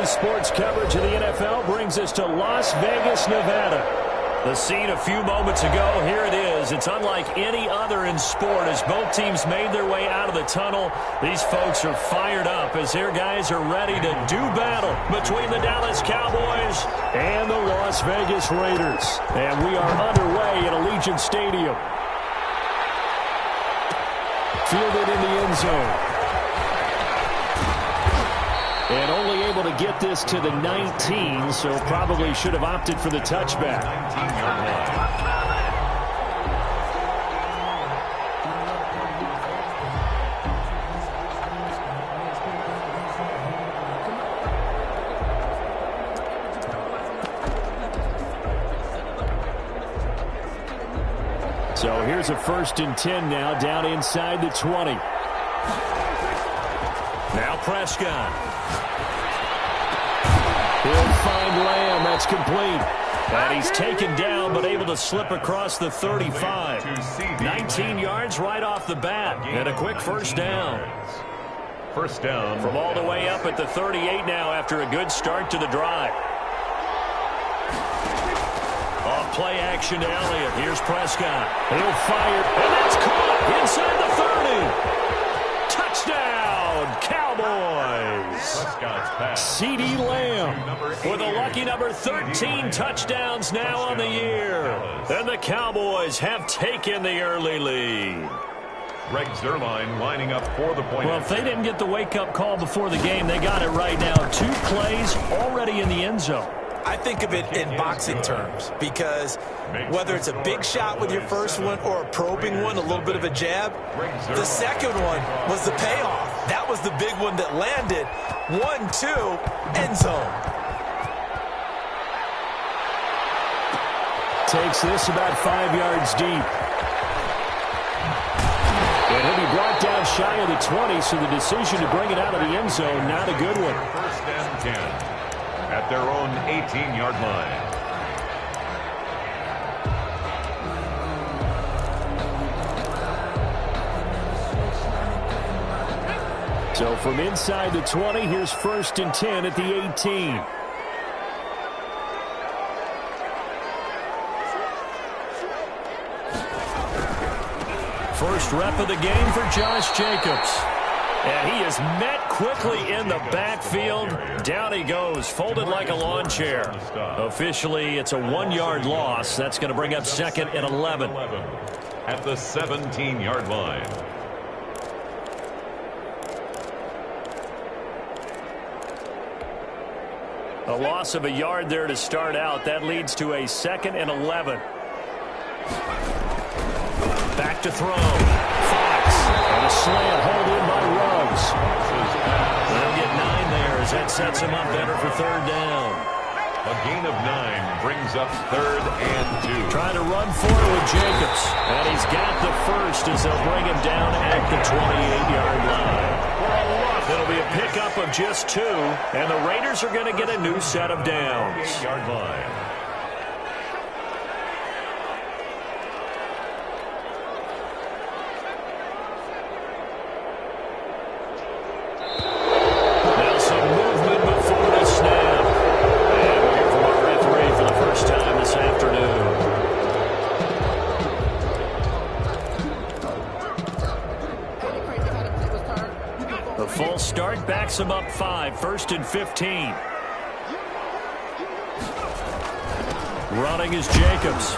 Today's sports coverage of the NFL brings us to Las Vegas, Nevada. The scene a few moments ago, here it is. It's unlike any other in sport as both teams made their way out of the tunnel. These folks are fired up as their guys are ready to do battle between the Dallas Cowboys and the Las Vegas Raiders. And we are underway at Allegiant Stadium. Fielded in the end zone. And only able to get this to the 19, so probably should have opted for the touchback. So here's a 1st and 10 now, down inside the 20. Now Prescott. He'll find Lamb. That's complete. And he's taken down but able to slip across the 35. 19 yards right off the bat. And a quick first down. First down. From all the way up at the 38 now after a good start to the drive. Off play action to Elliott. Here's Prescott. He'll fire. And that's caught inside the 30. Touchdown, Cowboys. CeeDee Lamb with a lucky number 13 touchdowns now on the year. And the Cowboys have taken the early lead. Greg Zuerlein lining up for the point. Well, if they didn't get the wake-up call before the game, they got it right now. 2 plays already in the end zone. I think of it in boxing terms because whether it's a big shot with your first one or a probing one, a little bit of a jab, the second one was the payoff. That was the big one that landed. 1-2, end zone. Takes this about 5 yards deep. And he'll be brought down shy of the 20, so the decision to bring it out of the end zone, not a good one. 1st and 10. At their own 18-yard line. So from inside the 20, here's 1st and 10 at the 18. First rep of the game for Josh Jacobs. And he is met quickly in the backfield. Down he goes, folded like a lawn chair. Officially, it's a 1-yard loss. That's going to bring up 2nd and 11. At the 17-yard line. A loss of a yard there to start out. That leads to a 2nd and 11. Back to throw. Fox. And a slant hold in by Ruggs. They'll get 9 there as that sets him up better for 3rd down. A gain of 9 brings up 3rd and 2. Trying to run for it with Jacobs. And he's got the first as they'll bring him down at the 28-yard line. It'll be a pickup of just 2, and the Raiders are going to get a new set of downs. 8-yard line. Now some movement before the snap. And we'll hear from our referee for the first time this afternoon. The full start backs him up 5, 1st and 15. Running is Jacobs.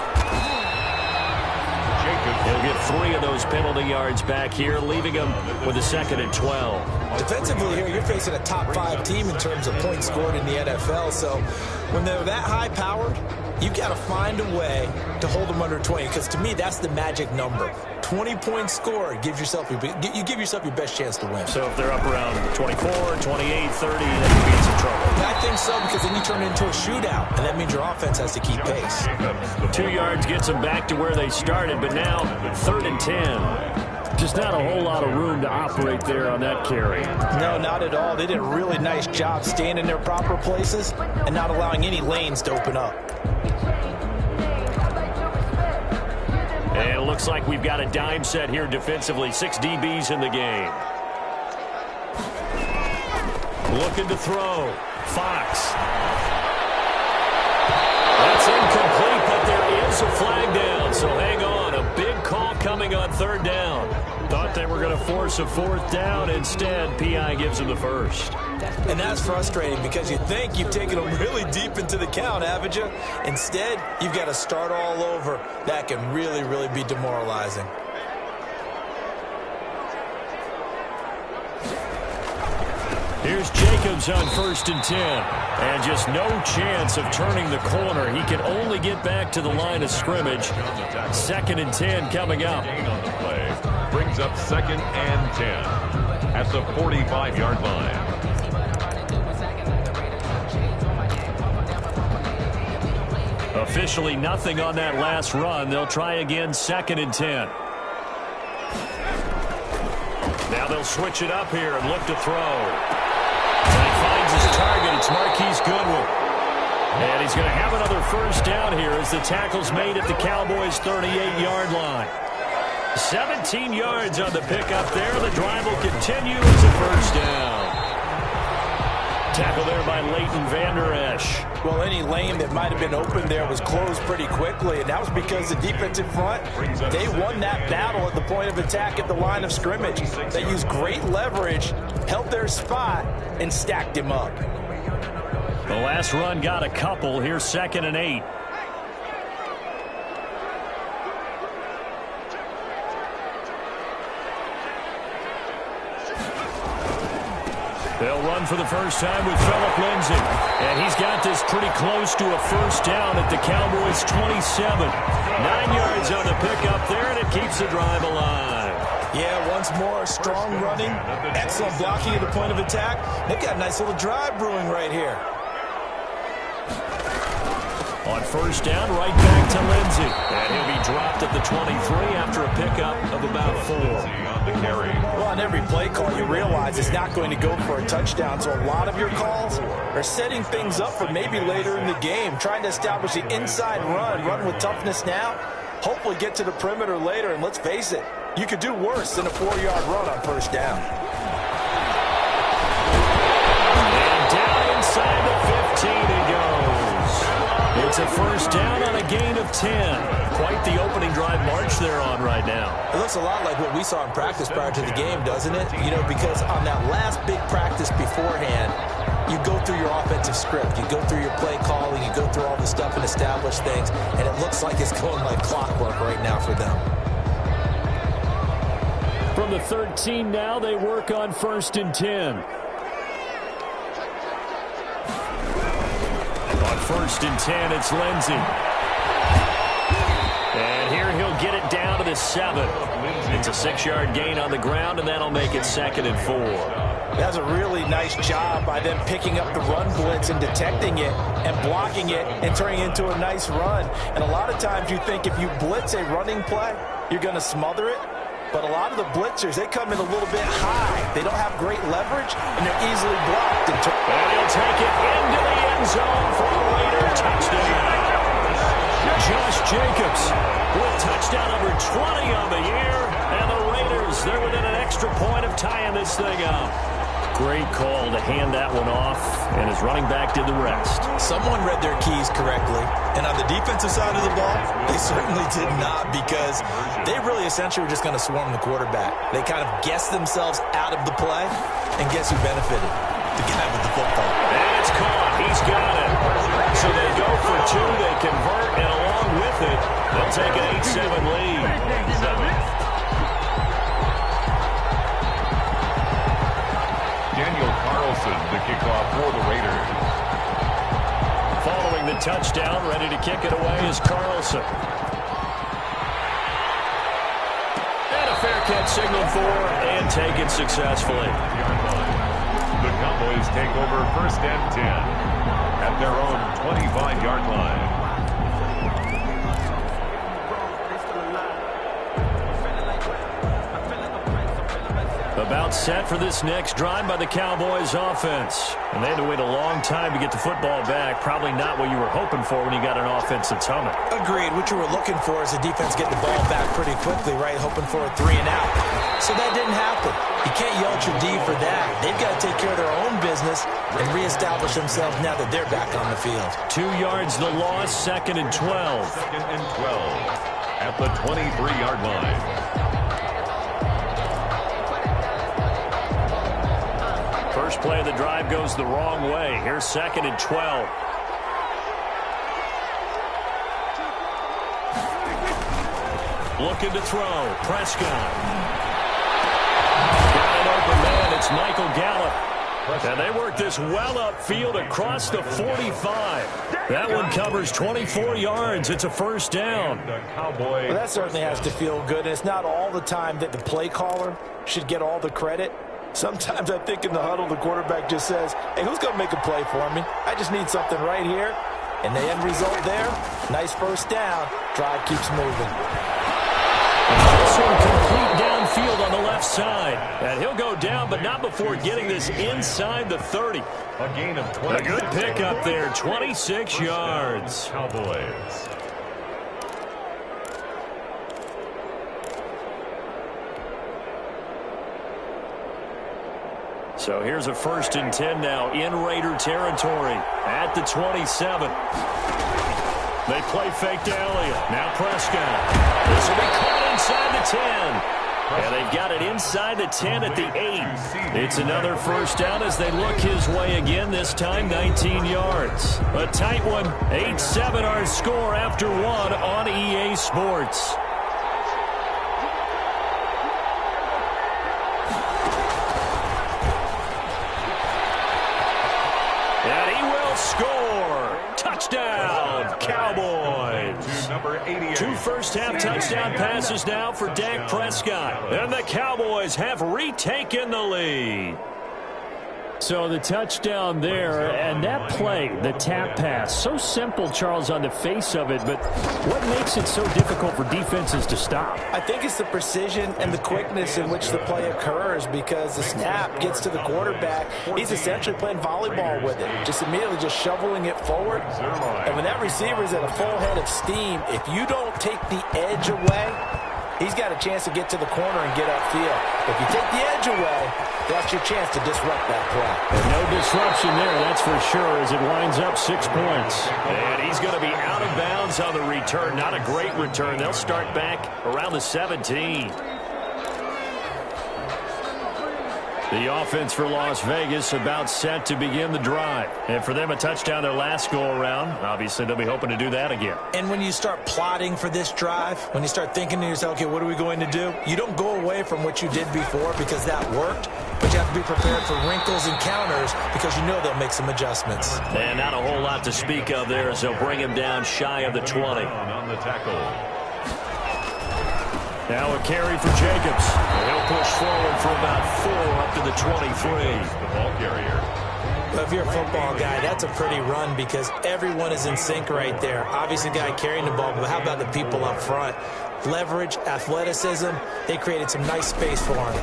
He'll get 3 of those penalty yards back here, leaving him with a 2nd and 12. Defensively here, you're facing a top 5 team in terms of points scored in the NFL. So when they're that high-powered, you've got to find a way to hold them under 20. Because to me, that's the magic number. 20 points scored gives yourself you give yourself your best chance to win. So if they're up around 24, 28, 30, they could be in some trouble. I think so, because then you turn it into a shootout, and that means your offense has to keep pace. 2 yards gets them back to where they started, but now 3rd and 10. Just not a whole lot of room to operate there on that carry. No, not at all. They did a really nice job staying in their proper places and not allowing any lanes to open up. And it looks like we've got a dime set here defensively. 6 DBs in the game. Looking to throw. Fox. That's incomplete, but there is a flag down, so hang on. A big call coming on third down. Thought they were going to force a fourth down. Instead, P.I. gives them the first. And that's frustrating because you think you've taken them really deep into the count, haven't you? Instead, you've got to start all over. That can really, really be demoralizing. Here's Jacobs on 1st and 10. And just no chance of turning the corner. He can only get back to the line of scrimmage. 2nd and 10 coming up. Brings up 2nd and 10 at the 45-yard line. Officially nothing on that last run. They'll try again 2nd and 10. Now they'll switch it up here and look to throw. And he finds his target. It's Marquise Goodwin. And he's going to have another first down here as the tackle's made at the Cowboys' 38-yard line. 17 yards on the pickup there. The drive will continue as a first down. Tackle there by Leighton Vander Esch. Well, any lane that might have been open there was closed pretty quickly, and that was because the defensive front, they won that battle at the point of attack at the line of scrimmage. They used great leverage, held their spot, and stacked him up. The last run got a couple. Here's 2nd and 8. They'll run for the first time with Phillip Lindsay. And he's got this pretty close to a first down at the Cowboys' 27. 9 yards on the pickup there, and it keeps the drive alive. Yeah, once more, strong running, excellent blocking at the point of attack. They've got a nice little drive brewing right here. On first down, right back to Lindsay. And he'll be dropped at the 23 after a pickup of about 4. Well, on every play call, you realize it's not going to go for a touchdown, so a lot of your calls are setting things up for maybe later in the game, trying to establish the inside run with toughness now, hopefully get to the perimeter later, and let's face it, you could do worse than a 4-yard run on first down. And down inside the 15 he goes. It's a first down on a gain of 10. Quite the opening drive march they're on right now. It looks a lot like what we saw in practice prior to the game, doesn't it? You know, because on that last big practice beforehand, you go through your offensive script. You go through your play calling. You go through all the stuff and establish things. And it looks like it's going like clockwork right now for them. From the 13 now, they work on 1st and 10. On 1st and 10, it's Lindsay. And here he'll get it down to the 7. It's a 6-yard gain on the ground, and that'll make it 2nd and 4. That's a really nice job by them picking up the run blitz and detecting it and blocking it and turning it into a nice run. And a lot of times you think if you blitz a running play, you're going to smother it. But a lot of the blitzers, they come in a little bit high. They don't have great leverage, and they're easily blocked. And he'll take it into the end zone for a Raider touchdown. Josh Jacobs with touchdown number 20 on the year. And the Raiders, they're within an extra point of tying this thing up. Great call to hand that one off, and his running back did the rest. Someone read their keys correctly, and on the defensive side of the ball, they certainly did not, because they really essentially were just going to swarm the quarterback. They kind of guessed themselves out of the play, and guess who benefited? The guy with the football. And it's caught. He's got it. So they go for 2, they convert, and along with it, they'll take an 8-7 lead. The kickoff for the Raiders. Following the touchdown, ready to kick it away is Carlson. And a fair catch signaled for and taken successfully. The Cowboys take over 1st and 10 at their own 25-yard line. About about set for this next drive by the Cowboys offense. And they had to wait a long time to get the football back. Probably not what you were hoping for when you got an offense that's humming. Agreed. What you were looking for is the defense get the ball back pretty quickly, right? Hoping for a 3 and out. So that didn't happen. You can't yell at your D for that. They've got to take care of their own business and reestablish themselves now that they're back on the field. 2 yards the loss, 2nd and 12. 2nd and 12 at the 23-yard line. First play of the drive goes the wrong way. Here's 2nd and 12. Looking to throw. Prescott. Got an open man. It's Michael Gallup. And they work this well upfield across the 45. That one covers 24 yards. It's a first down. Well, that certainly has to feel good. And it's not all the time that the play caller should get all the credit. Sometimes I think in the huddle, the quarterback just says, hey, who's going to make a play for me? I just need something right here. And the end result there, nice first down. Drive keeps moving. This one complete downfield on the left side. And he'll go down, but not before getting this inside the 30. A gain of 20. A good pickup there, 26 yards. Cowboys. So here's a 1st and 10 now in Raider territory at the 27. They play fake to Elliott. Now Prescott. This will be caught inside the 10. And they've got it inside the 10 at the 8. It's another first down as they look his way again, this time 19 yards. A tight one, 8-7 our score after 1 on EA Sports. And he will score. Touchdown, Cowboys. Number 88. 2 first-half touchdown passes now for Dak Prescott. And the Cowboys have retaken the lead. So the touchdown there, and that play, the tap pass, so simple, Charles, on the face of it, but what makes it so difficult for defenses to stop? I think it's the precision and the quickness in which the play occurs, because the snap gets to the quarterback. He's essentially playing volleyball with it, just immediately just shoveling it forward. And when that receiver's at a full head of steam, if you don't take the edge away, he's got a chance to get to the corner and get upfield. If you take the edge away, that's your chance to disrupt that play. And no disruption there, that's for sure, as it winds up 6 points. And he's going to be out of bounds on the return. Not a great return. They'll start back around the 17. The offense for Las Vegas about set to begin the drive. And for them, a touchdown their last go-around. Obviously, they'll be hoping to do that again. And when you start plotting for this drive, when you start thinking to yourself, okay, what are we going to do? You don't go away from what you did before because that worked, but you have to be prepared for wrinkles and counters because you know they'll make some adjustments. And not a whole lot to speak of there as they'll bring him down shy of the 20. On the tackle. Now a carry for Jacobs. And he'll push forward for about 4 up to the 23. The ball carrier. Well, if you're a football guy, that's a pretty run because everyone is in sync right there. Obviously, the guy carrying the ball, but how about the people up front? Leverage, athleticism, they created some nice space for him.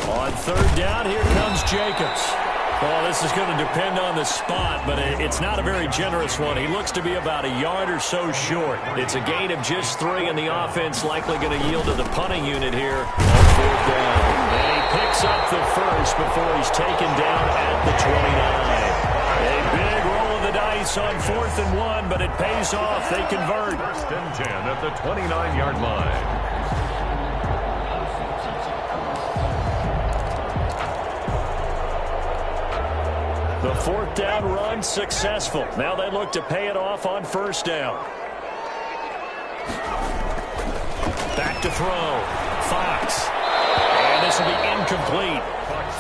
On 3rd down, here comes Jacobs. Well, this is going to depend on the spot, but it's not a very generous one. He looks to be about a yard or so short. It's a gain of just 3, and the offense likely going to yield to the punting unit here on 4th down. And he picks up the first before he's taken down at the 29. A big roll of the dice on 4th and 1, but it pays off. They convert. 1st and 10 at the 29-yard line. The 4th down run successful. Now they look to pay it off on 1st down. Back to throw. Fox. And this will be incomplete.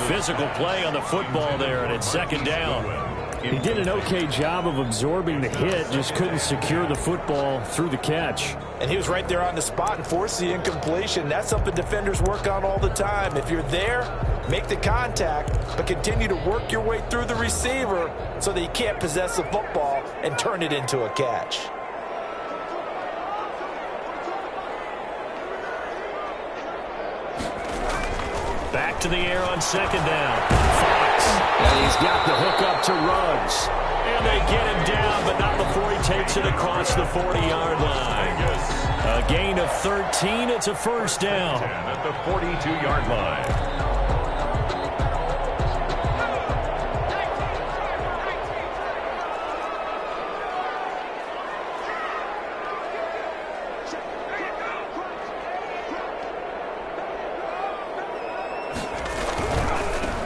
Physical play on the football there, and it's 2nd down. He did an okay job of absorbing the hit, just couldn't secure the football through the catch. And he was right there on the spot and forced the incompletion. That's something defenders work on all the time. If you're there, make the contact, but continue to work your way through the receiver so that he can't possess the football and turn it into a catch. Back to the air on second down. Fox. And he's got the hook up to Ruggs. And they get him down, but not before he takes it across the 40-yard line. A gain of 13. It's a first down. At the 42-yard line.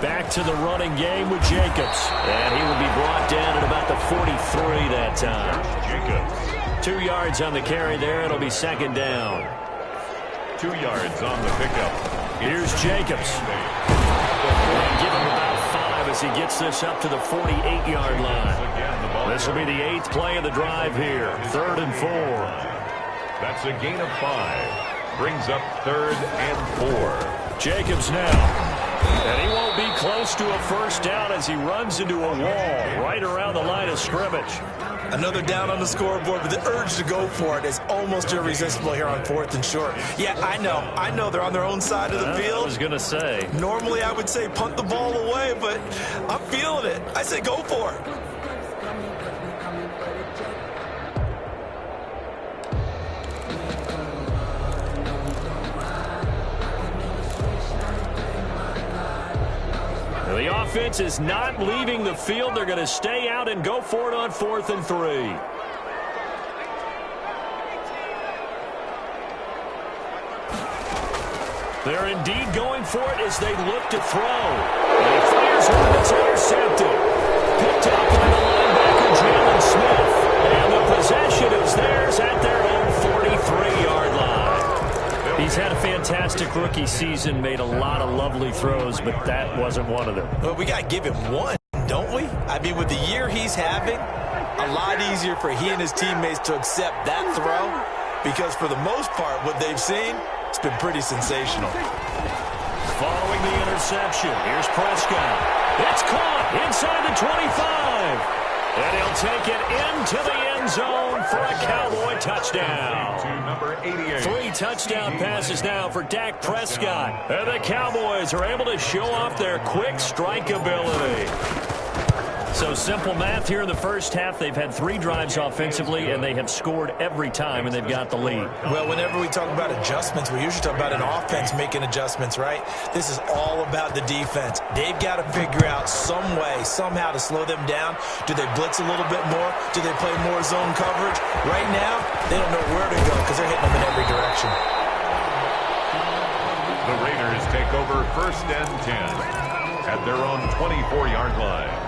Back to the running game with Jacobs. And he will be brought down at about the 43 that time. Jacobs. 2 yards on the carry there. It'll be second down. 2 yards on the pickup. Here's Jacobs. And give him about 5 as he gets this up to the 48-yard line. This will be the 8th play of the drive here. 3rd and 4. That's a gain of 5. Brings up 3rd and 4. Jacobs now. And he won't be close to a first down as he runs into a wall right around the line of scrimmage. Another down on the scoreboard, but the urge to go for it is almost irresistible here on 4th and short. Yeah, I know they're on their own side of the field. I was going to say. Normally I would say punt the ball away, but I'm feeling it. I say go for it. The offense is not leaving the field. They're going to stay out and go for it on 4th and 3. They're indeed going for it as they look to throw. And he fires one that's intercepted. Picked up by the linebacker, Jalen Smith. And the possession is theirs at their own 43-yard line. He's had a fantastic rookie season, made a lot of lovely throws, but that wasn't one of them. Well, we got to give him one, don't we? I mean, with the year he's having, a lot easier for he and his teammates to accept that throw because for the most part, what they've seen, it's been pretty sensational. Following the interception, here's Prescott. It's caught inside the 25. And he'll take it into the end zone for a Cowboy touchdown. To number 88. 3 touchdown passes now for Dak Prescott. And the Cowboys are able to show off their quick strike ability. So simple math here in the first half. They've had 3 drives offensively, and they have scored every time, and they've got the lead. Well, whenever we talk about adjustments, we usually talk about an offense making adjustments, right? This is all about the defense. They've got to figure out some way, somehow to slow them down. Do they blitz a little bit more? Do they play more zone coverage? Right now, they don't know where to go because they're hitting them in every direction. The Raiders take over 1st and 10 at their own 24-yard line.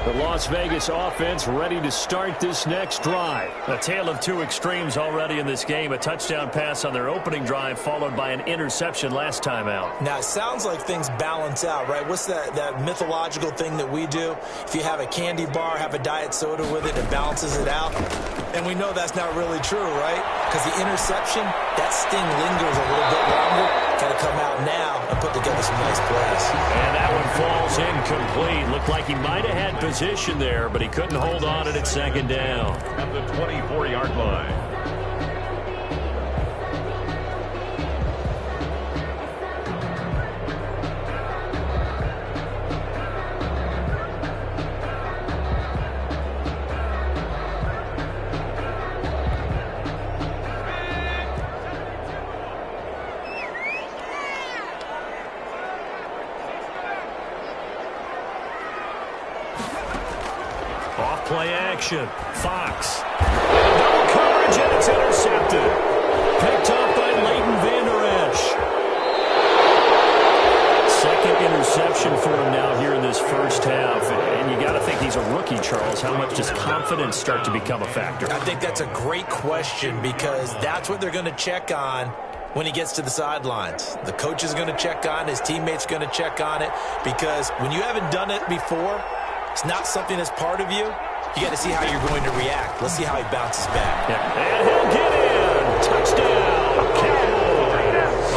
The Las Vegas offense ready to start this next drive. A tale of 2 extremes already in this game. A touchdown pass on their opening drive followed by an interception last time out. Now, it sounds like things balance out, right? What's that mythological thing that we do? If you have a candy bar, have a diet soda with it, it balances it out. And we know that's not really true, right? Because the interception, that sting lingers a little bit longer. Got to come out now and put together some nice plays. And that one falls incomplete. Looked like he might have had position there, but he couldn't hold on at second down. At the 24-yard line. Play action. Fox. Double coverage, and it's intercepted. Picked up by Leighton Vander Esch. Second interception for him now here in this first half. And you got to think he's a rookie, Charles. How much does confidence start to become a factor? I think that's a great question because that's what they're going to check on when he gets to the sidelines. The coach is going to check on it. His teammates going to check on it because when you haven't done it before, it's not something that's part of you. You got to see how you're going to react. Let's see how he bounces back. Yeah. And he'll get in. Touchdown, Cowboys.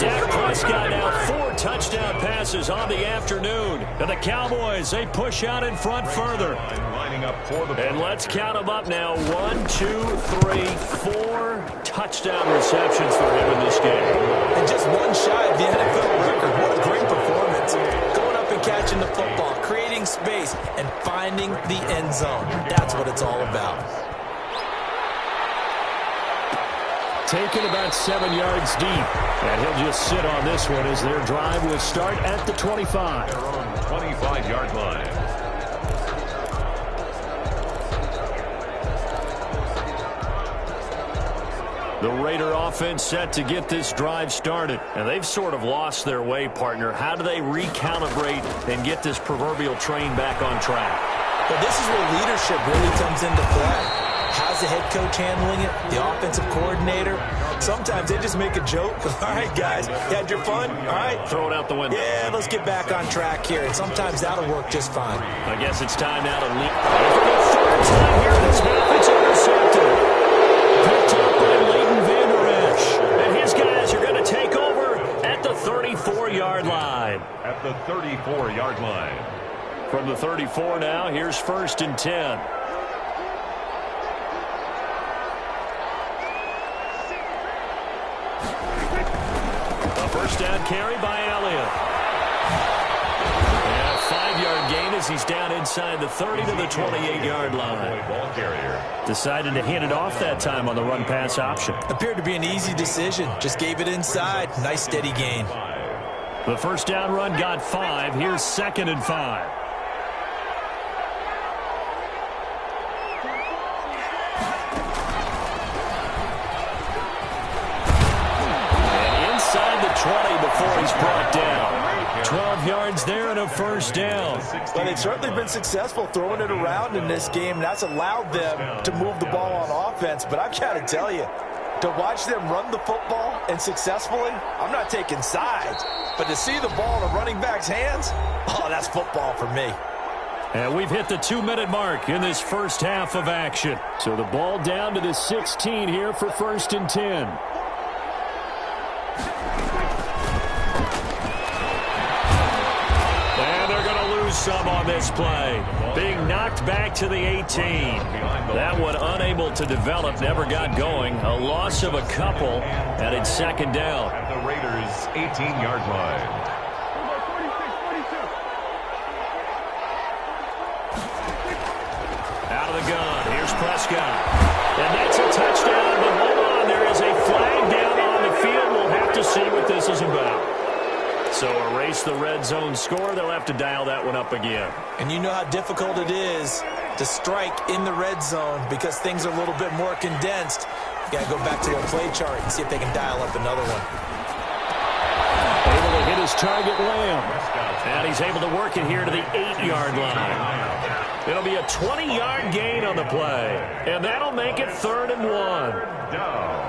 Dak Prescott now 4 touchdown passes passes on the afternoon. And the Cowboys, they push out in front further. And let's count them up now. 1, 2, 3, 4 touchdown receptions for him in this game. And just one shy of the NFL record. What a great performance. Going up and catching the football, creating space, and finding the end zone. That's what it's all about. Taken about 7 yards deep. And he'll just sit on this one as their drive will start at the 25. Their own 25-yard line. The Raider offense set to get this drive started. And they've sort of lost their way, partner. How do they recalibrate and get this proverbial train back on track? Well, this is where leadership really comes into play. How's the head coach handling it? The offensive coordinator? Sometimes they just make a joke. All right, guys, you had your fun? All right. Throw it out the window. Yeah, let's get back on track here. And sometimes that'll work just fine. I guess it's time now to lead. For the third time here in this half, it's intercepted. Picked up by Leighton Vander Esch. And his guys are going to take over at the 34-yard line. At the 34-yard line. From the 34 now, here's 1st and 10. First down carry by Elliott. And a 5-yard gain as he's down inside the 30 to the 28-yard line. Ball carrier. Decided to hand it off that time on the run-pass option. Appeared to be an easy decision. Just gave it inside. Nice steady gain. The first down run got 5. Here's 2nd and 5. Before he's brought down. 12 yards there and a first down. But they've certainly been successful throwing it around in this game. That's allowed them to move the ball on offense. But I've got to tell you, to watch them run the football and successfully, I'm not taking sides. But to see the ball in a running back's hands, oh, that's football for me. And we've hit the 2-minute mark in this first half of action. So the ball down to the 16 here for 1st and 10. Some on this play. Being knocked back to the 18. That one unable to develop, never got going. A loss of a couple, and it's 2nd down. At the Raiders' 18-yard line. Out of the gun. Here's Prescott. And that's a touchdown, but hold on. There is a flag down on the field. We'll have to see what this is about. So erase the red zone score. They'll have to dial that one up again. And you know how difficult it is to strike in the red zone because things are a little bit more condensed. You got to go back to their play chart and see if they can dial up another one. Able to hit his target, Lamb. And he's able to work it here to the 8-yard line. It'll be a 20-yard gain on the play. And that'll make it 3rd and 1. Down.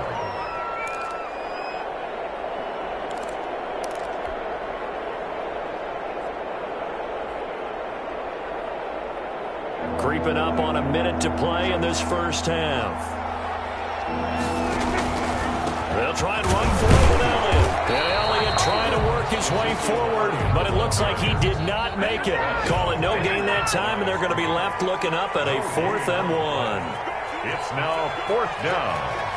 Creeping up on a minute to play in this first half. They'll try and run for it with Elliott. And Elliott trying to work his way forward, but it looks like he did not make it. Calling no gain that time, and they're going to be left looking up at a 4th and 1. It's now 4th down.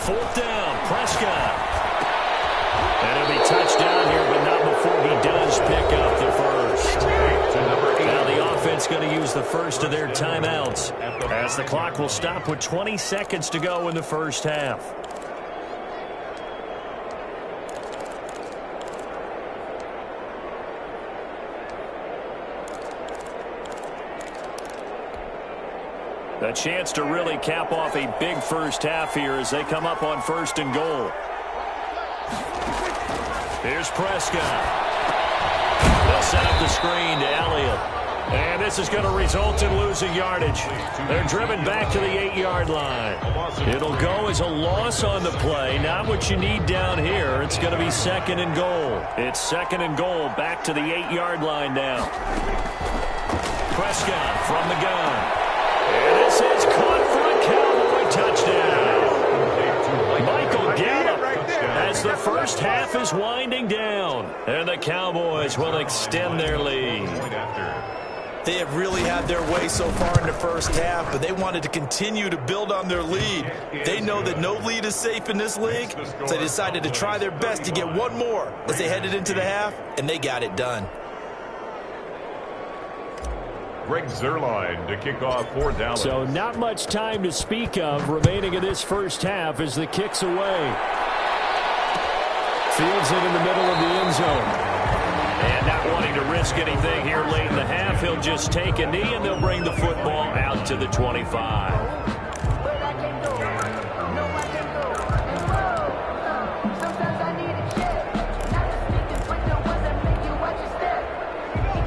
Fourth down, Prescott. And it'll be touchdown here, but not before he does pick up the first. Now the offense going to use the first of their timeouts as the clock will stop with 20 seconds to go in the first half. A chance to really cap off a big first half here as they come up on 1st and goal. Here's Prescott. They'll set up the screen to Elliott. And this is going to result in losing yardage. They're driven back to the 8-yard line. It'll go as a loss on the play. Not what you need down here. It's going to be 2nd and goal. It's 2nd and goal back to the 8-yard line now. Prescott from the gun. And this is caught for a Cowboy touchdown. Michael Gallup as the first half is winding down. And the Cowboys will extend their lead. They have really had their way so far in the first half, but they wanted to continue to build on their lead. They know that no lead is safe in this league, so they decided to try their best to get one more as they headed into the half, and they got it done. Greg Zuerlein to kick off for Dallas. So not much time to speak of remaining in this first half as the kick's away. Fields it in the middle of the end zone. And not wanting to risk anything here late in the half, he'll just take a knee and they'll bring the football out to the 25.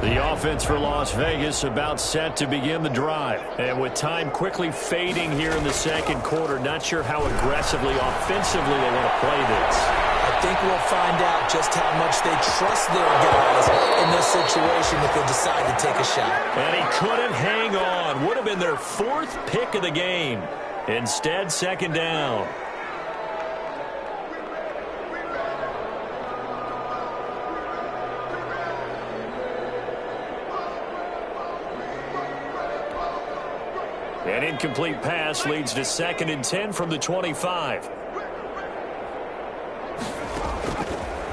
The offense for Las Vegas about set to begin the drive. And with time quickly fading here in the second quarter, not sure how aggressively, offensively they want to play this. I think we'll find out just how much they trust their guys in this situation if they decide to take a shot. And he couldn't hang on. Would have been their 4th pick of the game. Instead, 2nd down. An incomplete pass leads to 2nd and 10 from the 25.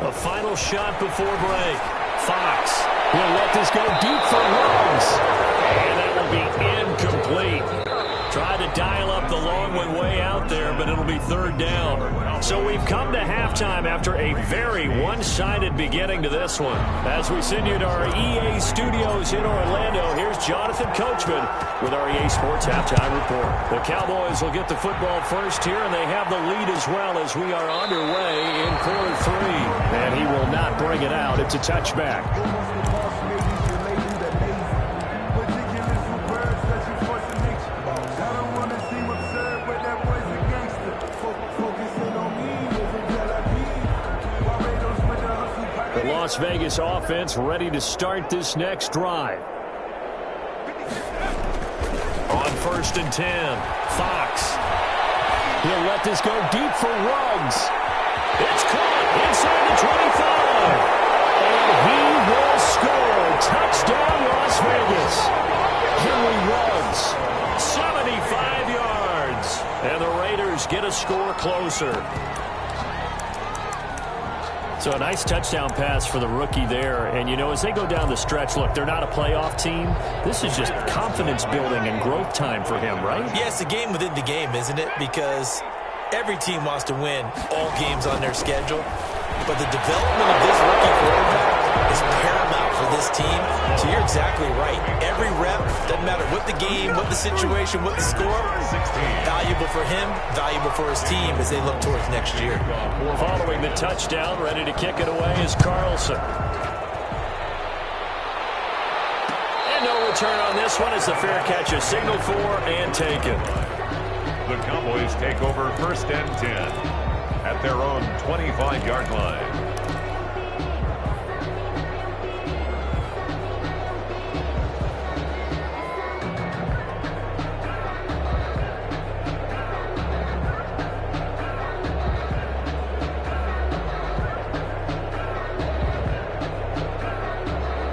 A final shot before break. Fox will let this go deep for Ruggs. And that will be incomplete. Tried to dial up the long one way out there, but it'll be 3rd down. So we've come to halftime after a very one-sided beginning to this one. As we send you to our EA studios in Orlando, here's Jonathan Coachman with our EA Sports Halftime Report. The Cowboys will get the football first here, and they have the lead as well as we are underway in quarter 3. And he will not bring it out. It's a touchback. The Las Vegas offense ready to start this next drive. On 1st and 10, Fox. He'll let this go deep for Ruggs. It's caught inside the 25. And he will score. Touchdown, Las Vegas. Henry Ruggs, 75 yards. And the Raiders get a score closer. So a nice touchdown pass for the rookie there. And, you know, as they go down the stretch, look, they're not a playoff team. This is just confidence building and growth time for him, right? Yeah, it's a game within the game, isn't it? Because every team wants to win all games on their schedule. But the development of this rookie quarterback is paramount for this team. So you're exactly right. Every rep, doesn't matter what the game, what the situation, what the score, valuable for him, valuable for his team as they look towards next year. Following the touchdown, ready to kick it away is Carlson. And no return on this one as the fair catch is signaled for and taken. The Cowboys take over 1st and 10 at their own 25-yard line.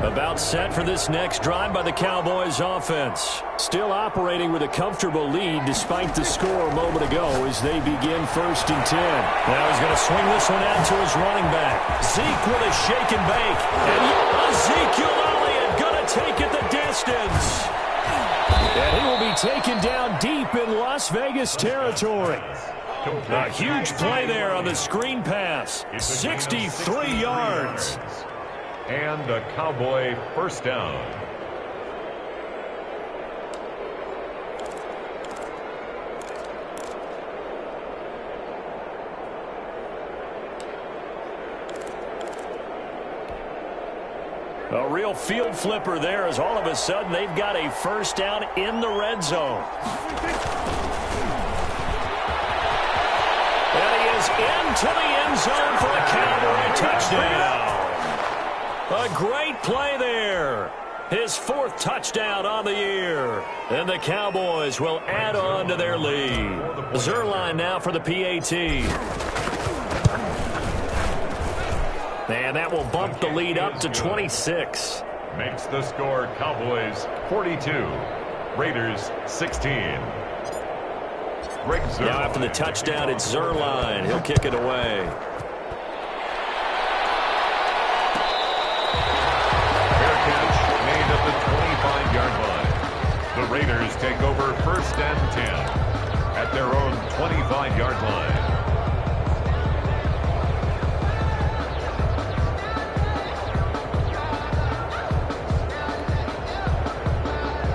About set for this next drive by the Cowboys offense. Still operating with a comfortable lead despite the score a moment ago as they begin 1st and 10. Now he's going to swing this one out to his running back. Zeke with a shake and bake. And Ezekiel Elliott going to take it the distance. And he will be taken down deep in Las Vegas territory. A huge play there on the screen pass. 63 yards. And a Cowboy 1st down. A real field flipper there, as all of a sudden they've got a first down in the red zone. And he is into the end zone for a Cowboy touchdown. A great play there. His 4th touchdown on the year. And the Cowboys will add on to their lead. Zerline now for the PAT. And that will bump the lead up to 26. Makes the score Cowboys 42, Raiders 16. Greg Zerline. Now after the touchdown, it's Zerline. He'll kick it away. Fair catch made at the 25-yard line. The Raiders take over 1st and 10 at their own 25-yard line.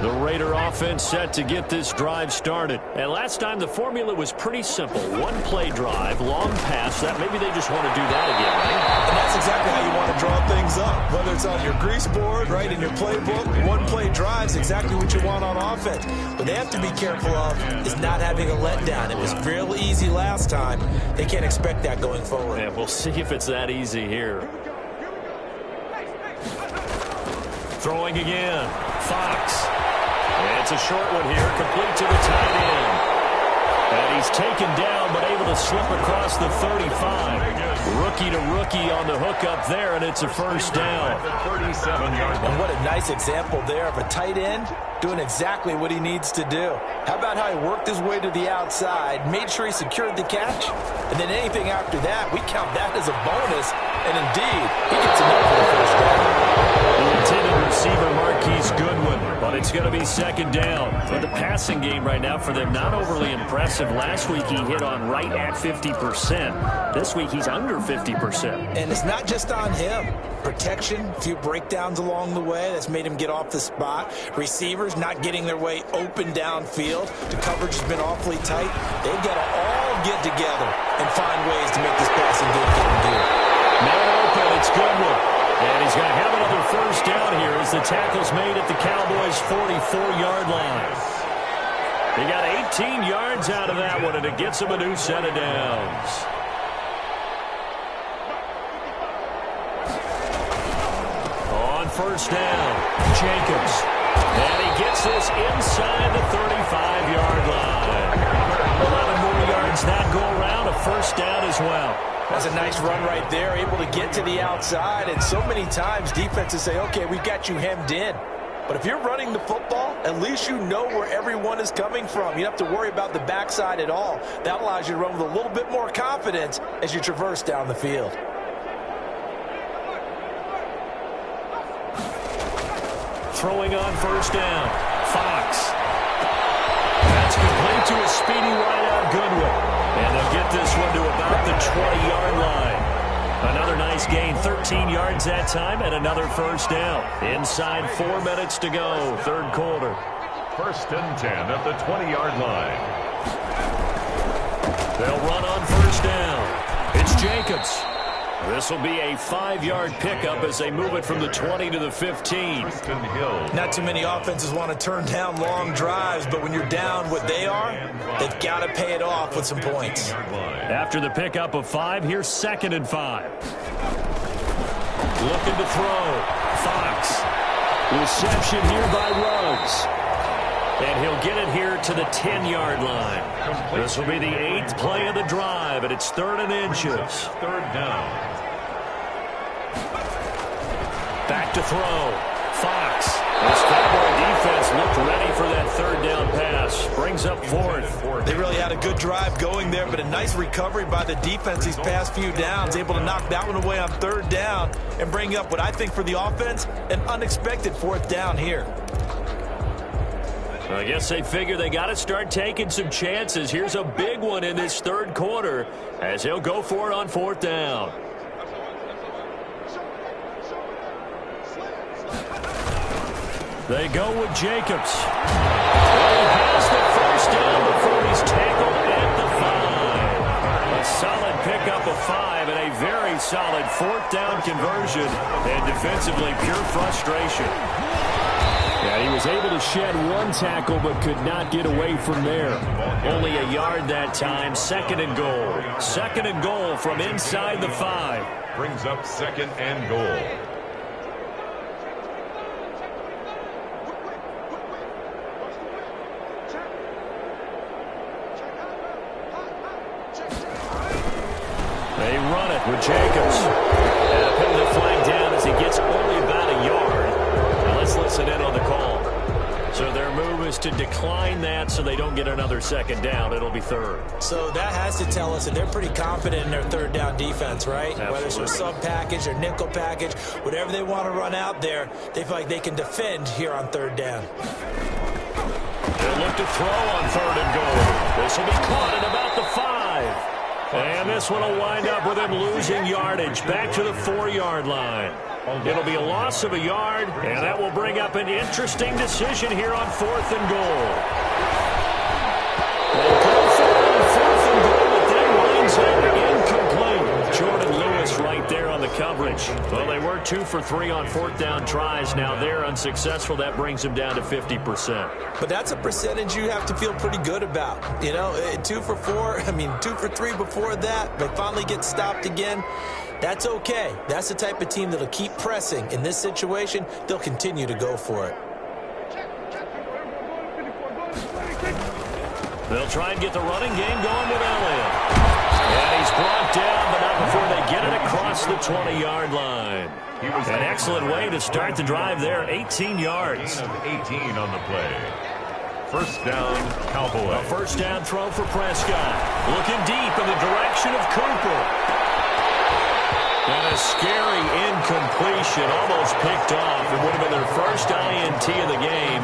The Raider offense set to get this drive started. And last time the formula was pretty simple. 1-play drive, long pass. That maybe they just want to do that again, right? And that's exactly how you want to draw things up. Whether it's on your grease board, right, in your playbook, 1-play drive is exactly what you want on offense. What they have to be careful of is not having a letdown. It was real easy last time. They can't expect that going forward. And we'll see if it's that easy here. Throwing again. Fox. And it's a short one here, complete to the tight end. And he's taken down, but able to slip across the 35. Rookie to rookie on the hook up there, and it's a first down. 37-yard line. And what a nice example there of a tight end doing exactly what he needs to do. How about how he worked his way to the outside, made sure he secured the catch, and then anything after that, we count that as a bonus. And indeed, he gets enough for the first down. The intended receiver, Marquise Goodwin, but it's going to be 2nd down. But the passing game right now for them, not overly impressive. Last week he hit on right at 50%. This week he's under 50%. And it's not just on him. Protection, a few breakdowns along the way that's made him get off the spot. Receivers not getting their way open downfield. The coverage has been awfully tight. They've got to all get together and find ways to make this passing game get endeared. Man open, it's Goodwin. And he's going to have another first down here as the tackle's made at the Cowboys' 44-yard line. He got 18 yards out of that one, and it gets him a new set of downs. On first down, Jacobs. And he gets this inside the 35-yard line. 11 more yards that go around, a first down as well. That's a nice run right there, able to get to the outside. And so many times defenses say, okay, we've got you hemmed in. But if you're running the football, at least you know where everyone is coming from. You don't have to worry about the backside at all. That allows you to run with a little bit more confidence as you traverse down the field. Throwing on first down, Fox. That's complete to a speedy wideout Goodwin. And they'll get this one to about the 20-yard line. Another nice gain, 13 yards that time, and another first down. Inside 4 minutes to go, 3rd quarter. 1st and 10 at the 20-yard line. They'll run on first down. It's Jacobs. This will be a 5-yard pickup as they move it from the 20 to the 15. Not too many offenses want to turn down long drives, but when you're down what they are, they've got to pay it off with some points. After the pickup of 5, here's 2nd and 5. Looking to throw. Fox. Reception here by Ruggs. And he'll get it here to the 10-yard line. This will be the 8th play of the drive, and it's 3rd and inches. 3rd down. Back to throw. Fox. This Cowboy defense looked ready for that 3rd down pass. Brings up 4th. They really had a good drive going there, but a nice recovery by the defense these past few downs. Able to knock that one away on 3rd down and bring up what I think for the offense, an unexpected 4th down here. I guess they figure they got to start taking some chances. Here's a big one in this 3rd quarter as he'll go for it on 4th down. They go with Jacobs. He has the first down before he's tackled at the 5. A solid pickup of 5 and a very solid 4th down conversion. And defensively, pure frustration. Yeah, he was able to shed 1 tackle but could not get away from there. Only a yard that time. 2nd and goal. 2nd and goal from inside the 5. Brings up 2nd and goal. They run it with Jacobs. And a penalty flag down as he gets only about a yard. Now let's listen in on the call. So their move is to decline that so they don't get another 2nd down. It'll be 3rd. So that has to tell us that they're pretty confident in their 3rd down defense, right? Absolutely. Whether it's their sub package or nickel package, whatever they want to run out there, they feel like they can defend here on 3rd down. They'll look to throw on 3rd and goal. This will be caught at about the 5. And this one will wind up with him losing yardage back to the 4-yard line. It'll be a loss of a yard, and that will bring up an interesting decision here on 4th and goal. They'll go for it on 4th and goal, but then winds up incomplete. Jordan Lewis right there on the coverage. Well, they were 2 for 3 on 4th down tries. Now they're unsuccessful. That brings them down to 50%. But that's a percentage you have to feel pretty good about. You know, 2 for 4, 2 for 3 before that, but finally get stopped again. That's okay. That's the type of team that'll keep pressing. In this situation, they'll continue to go for it. They'll try and get the running game going with Elliott. And he's brought down, but not before they get it across the 20-yard line. An excellent way to start the drive there, 18 yards. 18 on the play. 1st down, Cowboys. A 1st down throw for Prescott. Looking deep in the direction of Cooper. And a scary incompletion, almost picked off. It would have been their first INT of the game.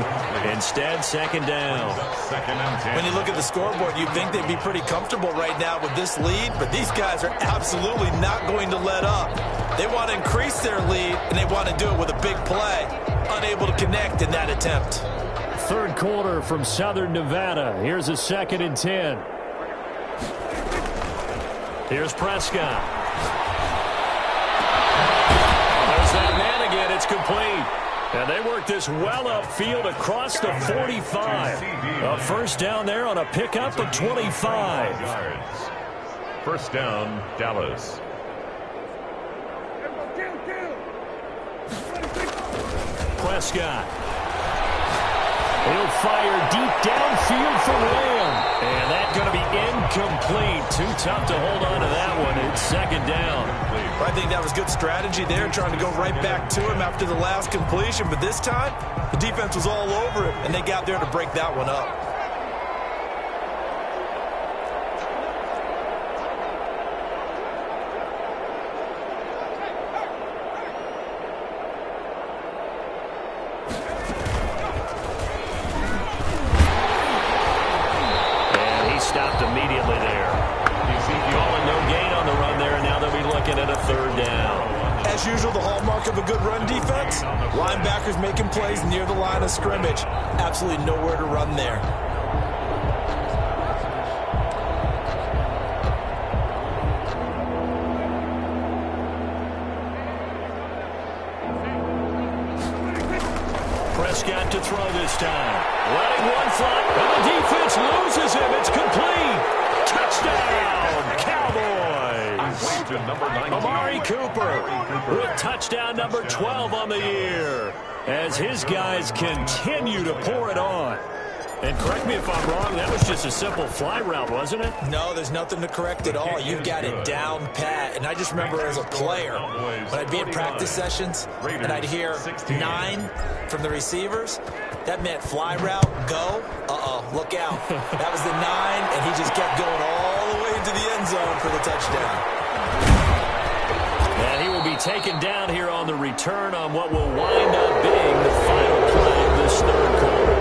Instead, 2nd down. 2nd and 10. When you look at the scoreboard, you'd think they'd be pretty comfortable right now with this lead, but these guys are absolutely not going to let up. They want to increase their lead, and they want to do it with a big play. Unable to connect in that attempt. 3rd quarter from Southern Nevada. Here's a 2nd and 10. Here's Prescott. That man again, it's complete. And they work this well upfield across the 45. A 1st down there on a pickup of 25. 1st down, Dallas. Prescott. He'll fire deep downfield for Lamb. And that's going to be incomplete. Too tough to hold on to that one. It's 2nd down. I think that was good strategy there, trying to go right back to him after the last completion. But this time, the defense was all over it, and they got there to break that one up. And he stopped immediately there. No gain on the run there, and now they'll be looking at a 3rd down. As usual, the hallmark of a good run defense, linebackers making plays near the line of scrimmage. Absolutely nowhere to run there. Prescott to throw this time. Letting one fly, and the defense loses him. It's complete. Touchdown, Cowboys. Amari Cooper with touchdown number 12 on the year as his guys continue to pour it on. And correct me if I'm wrong, that was just a simple fly route, wasn't it? No, there's nothing to correct at all. You've got it down pat. And I just remember as a player, when I'd be in practice sessions and I'd hear 9 from the receivers, that meant fly route, go, look out. That was the 9, and he just kept going all the way into the end zone for the touchdown. And he will be taken down here on the return on what will wind up being the final play of this 3rd quarter.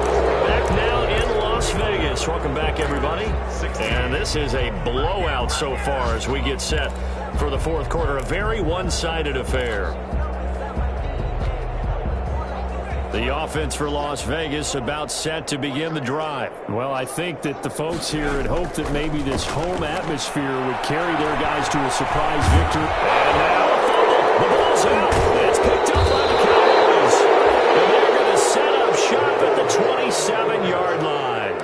Back now in Las Vegas. Welcome back, everybody. And this is a blowout so far as we get set for the 4th quarter. A very one-sided affair. The offense for Las Vegas about set to begin the drive. Well, I think that the folks here had hoped that maybe this home atmosphere would carry their guys to a surprise victory. And now a fumble. The ball's in. It's picked up by the Cowboys. And they're going to set up shop at the 27-yard line.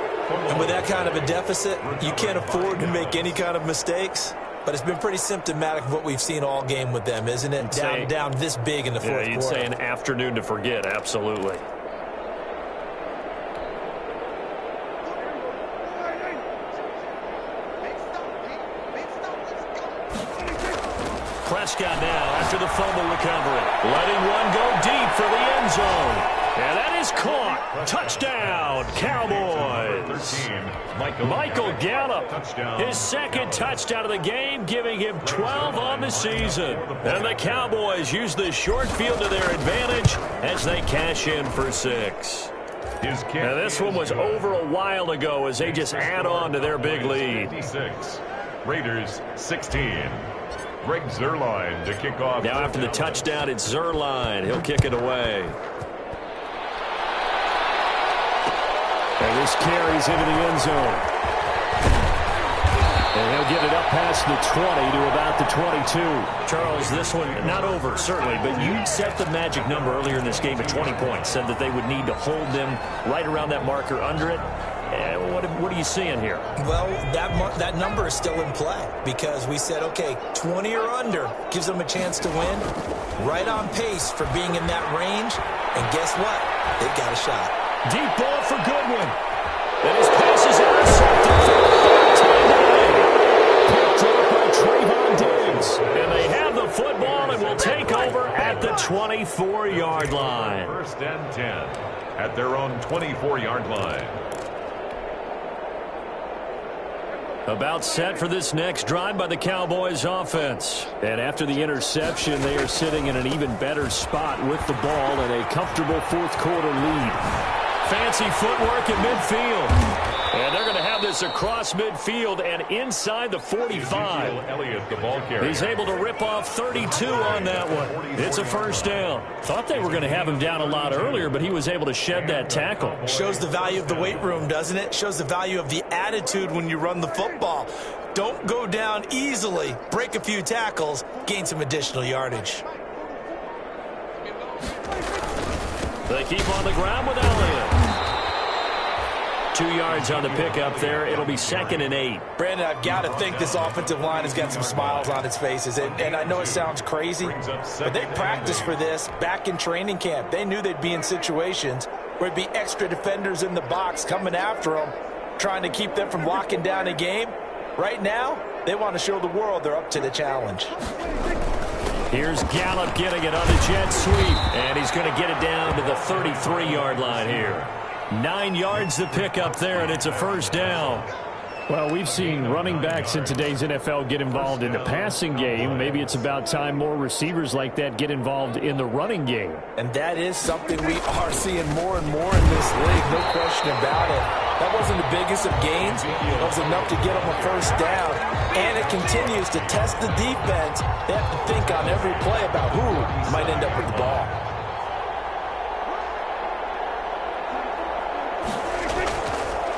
And with that kind of a deficit, you can't afford to make any kind of mistakes. But it's been pretty symptomatic of what we've seen all game with them, isn't it? Down this big in the fourth quarter. You'd say an afternoon to forget, absolutely. Prescott now after the fumble recovery. Letting one go deep for the end zone. And that is caught. Touchdown, Cowboys. 13, Michael Gallup, his second touchdown of the game, giving him 12 on the season. And the Cowboys use the short field to their advantage as they cash in for 6. Now this one was over a while ago as they just add on to their big lead. Raiders 16. Greg Zuerlein to kick off. Now after the touchdown, it's Zuerlein. He'll kick it away. And this carries into the end zone. And he'll get it up past the 20 to about the 22. Charles, this one not over, certainly, but you set the magic number earlier in this game at 20 points. Said that they would need to hold them right around that marker under it. What are you seeing here? Well, that number is still in play because we said, okay, 20 or under gives them a chance to win. Right on pace for being in that range. And guess what? They've got a shot. Deep ball for Goodwin. And his pass is intercepted for the third time today. Picked up by Trayvon Diggs. And they have the football and will take over at the 24-yard line. First and 10 at their own 24-yard line. About set for this next drive by the Cowboys offense. And after the interception, they are sitting in an even better spot with the ball and a comfortable fourth quarter lead. Fancy footwork in midfield. And they're going to have this across midfield and inside the 45. Elliott, the ball carrier. He's able to rip off 32 on that one. It's a first down. Thought they were going to have him down a lot earlier, but he was able to shed that tackle. Shows the value of the weight room, doesn't it? Shows the value of the attitude when you run the football. Don't go down easily. Break a few tackles. Gain some additional yardage. They keep on the ground with Elliott. 2 yards on the pickup there. It'll be 2nd and 8. Brandon, I've got to think this offensive line has got some smiles on its faces. And I know it sounds crazy, but they practiced for this back in training camp. They knew they'd be in situations where there'd be extra defenders in the box coming after them, trying to keep them from locking down a game. Right now, they want to show the world they're up to the challenge. Here's Gallup getting it on the jet sweep. And he's going to get it down to the 33-yard line here. 9 yards to pick up there, and it's a first down. Well, we've seen running backs in today's NFL get involved in the passing game. Maybe it's about time more receivers like that get involved in the running game. And that is something we are seeing more and more in this league, no question about it. That wasn't the biggest of gains. It was enough to get them a first down. And it continues to test the defense. They have to think on every play about who might end up with the ball.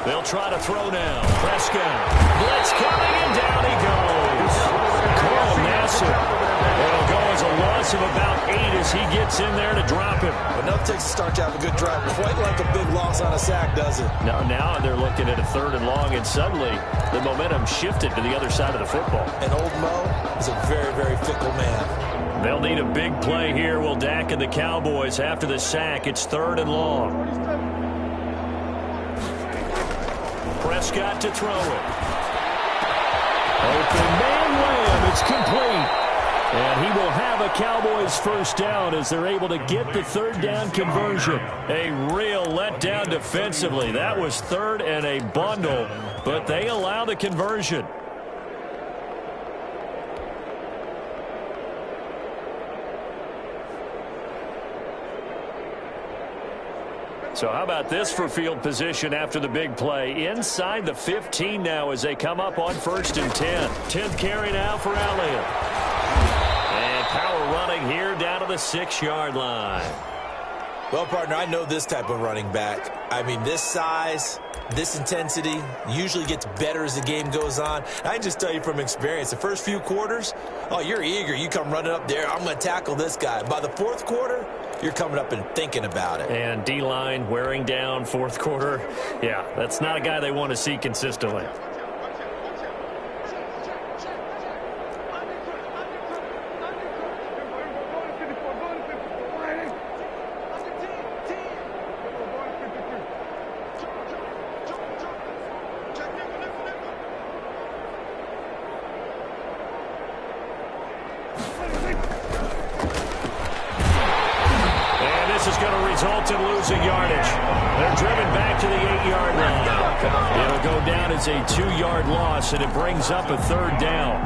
They'll try to throw now. Prescott. Blitz coming, and down he goes. Carl Nassib. It'll go as a loss of about 8 as he gets in there to drop him. Enough takes to start to have a good drive. Quite like a big loss on a sack, does it? Now they're looking at a 3rd and long, and suddenly the momentum shifted to the other side of the football. And old Mo is a very, very fickle man. They'll need a big play here. Will Dak and the Cowboys after the sack. It's 3rd and long. Prescott to throw it. Open man Lamb. It's complete. And he will have a Cowboys first down as they're able to get the 3rd down conversion. A real letdown defensively. That was 3rd and a bundle, but they allow the conversion. So how about this for field position after the big play? Inside the 15 now as they come up on 1st and 10. 10th carry now for Elliott. And power running here down to the 6-yard line. Well, partner, I know this type of running back. I mean, this size, this intensity usually gets better as the game goes on. I can just tell you from experience, the first few quarters, oh, you're eager. You come running up there, I'm going to tackle this guy. By the fourth quarter, you're coming up and thinking about it. And D-line wearing down fourth quarter. Yeah, that's not a guy they want to see consistently. This is going to result in losing yardage. They're driven back to the 8-yard line. It'll go down as a 2-yard loss, and it brings up a third down.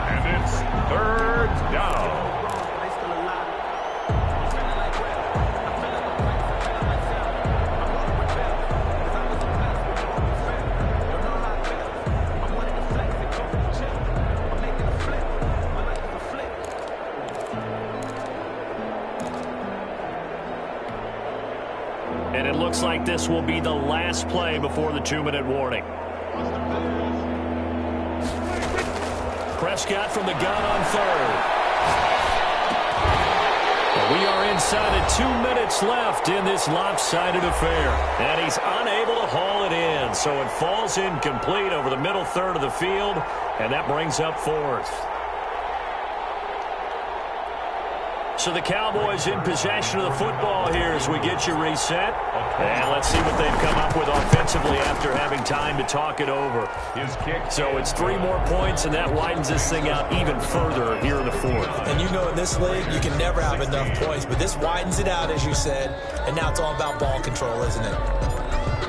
And it's third down. And it looks like this will be the last play before the 2-minute warning. Prescott from the gun on third. And we are inside of 2 minutes left in this lopsided affair. And he's unable to haul it in. So it falls incomplete over the middle third of the field. And that brings up fourth. So the Cowboys in possession of the football here as we get you reset. And let's see what they've come up with offensively after having time to talk it over. So it's 3 more points, and that widens this thing out even further here in the fourth. And you know in this league, you can never have enough points, but this widens it out, as you said, and now it's all about ball control, isn't it?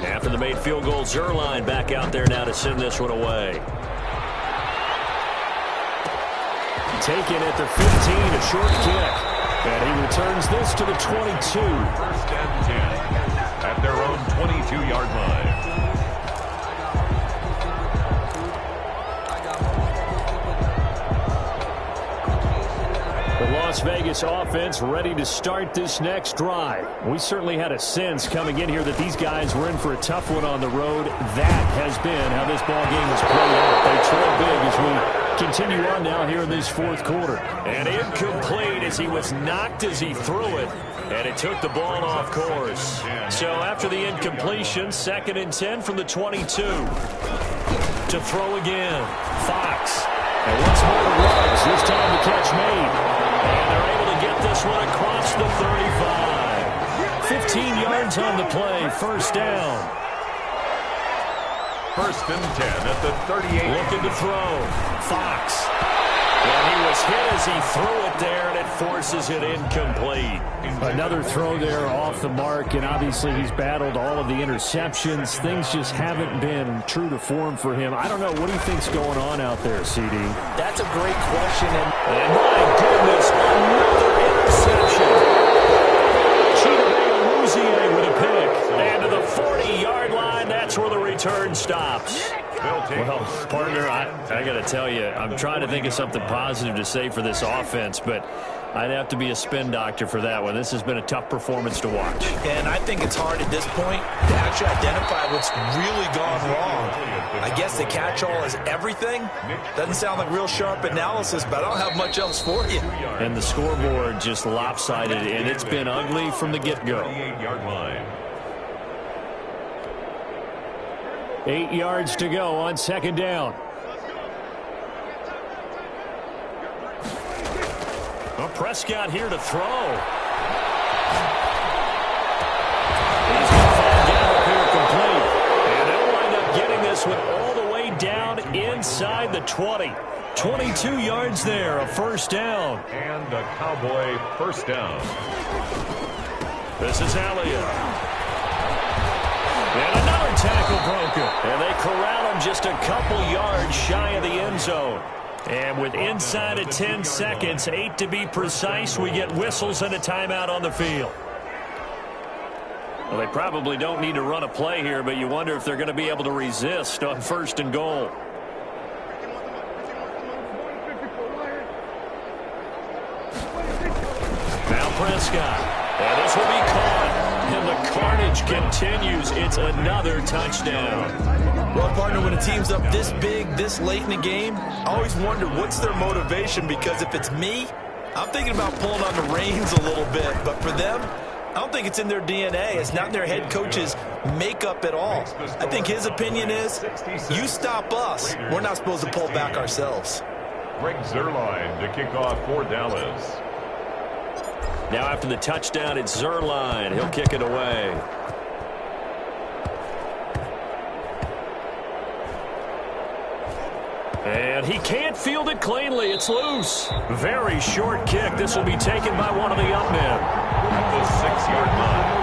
After the made field goal, Zerline back out there now to send this one away. Taken at the 15, a short kick. And he returns this to the 22. First and 10 at their own 22-yard line. The Las Vegas offense ready to start this next drive. We certainly had a sense coming in here that these guys were in for a tough one on the road. That has been how this ball game has played out. They trail big as we continue on now here in this fourth quarter. And incomplete as he was knocked as he threw it. And it took the ball off course. So after the incompletion, 2nd and 10 from the 22. To throw again. Fox. And once more to Ruggs. This time the catch made. And they're able to get this one across the 35. 15 yards on the play. First down. First and 10 at the 38. Looking to throw. Fox. And he was hit as he threw it there, and it forces it incomplete. Another throw there off the mark, and obviously he's battled all of the interceptions. Things just haven't been true to form for him. I don't know. What do you think's going on out there, CD? That's a great question. And my goodness, another interception. Chidobe with a pick. And to the 40-yard line, that's where the return stops. Well, partner, I got to tell you, I'm trying to think of something positive to say for this offense, but I'd have to be a spin doctor for that one. This has been a tough performance to watch. And I think it's hard at this point to actually identify what's really gone wrong. I guess the catch-all is everything. Doesn't sound like real sharp analysis, but I don't have much else for you. And the scoreboard just lopsided, and it's been ugly from the get-go. 38-yard line. 8 yards to go on 2nd down. Well, Prescott here to throw. He's going to fall down up here complete. And they'll wind up getting this one all the way down inside the 20. 22 yards there, a first down. And a Cowboy first down. This is Elliott. And another tackle broken. And they corral him just a couple yards shy of the end zone. And with inside of 10 seconds, 8 to be precise, we get whistles and a timeout on the field. Well, they probably don't need to run a play here, but you wonder if they're going to be able to resist on 1st and goal. Now Prescott. And this will be caught. carnage continues. It's another touchdown. Well, partner, when a team's up this big, this late in the game, I always wonder what's their motivation, because if it's me, I'm thinking about pulling on the reins a little bit. But for them, I don't think it's in their DNA. It's not in their head coach's makeup at all. I think his opinion is, you stop us, we're not supposed to pull back ourselves. Greg Zuerlein to kick off for Dallas. Now after the touchdown, it's Zuerlein. He'll kick it away. And he can't field it cleanly. It's loose. Very short kick. This will be taken by one of the up men. At the 6-yard line.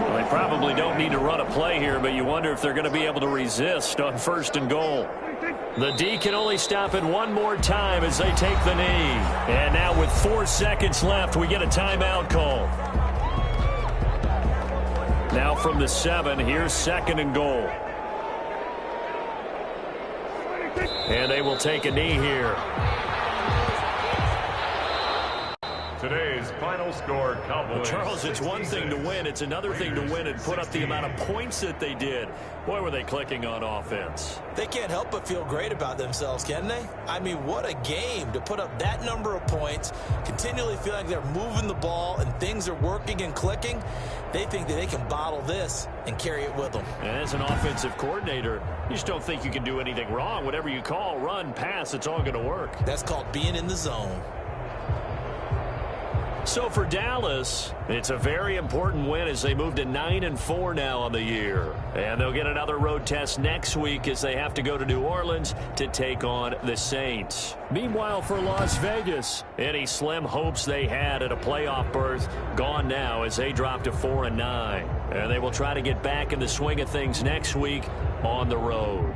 Well, they probably don't need to run a play here, but you wonder if they're going to be able to resist on 1st and goal. The D can only stop it one more time as they take the knee. And now with 4 seconds left, we get a timeout call. Now from the 7, here's 2nd and goal. And they will take a knee here. Today's final score, Cowboys. Well, Charles, it's one thing to win. It's another thing to win and put up the amount of points that they did. Boy, were they clicking on offense. They can't help but feel great about themselves, can they? I mean, what a game to put up that number of points, continually feel like they're moving the ball and things are working and clicking. They think that they can bottle this and carry it with them. And as an offensive coordinator, you just don't think you can do anything wrong. Whatever you call, run, pass, it's all going to work. That's called being in the zone. So for Dallas, it's a very important win as they move to 9-4 now on the year. And they'll get another road test next week as they have to go to New Orleans to take on the Saints. Meanwhile, for Las Vegas, any slim hopes they had at a playoff berth gone now as they drop to 4-9. And they will try to get back in the swing of things next week on the road.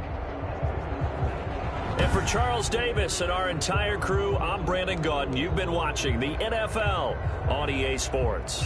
And for Charles Davis and our entire crew, I'm Brandon Gaudin. You've been watching the NFL on EA Sports.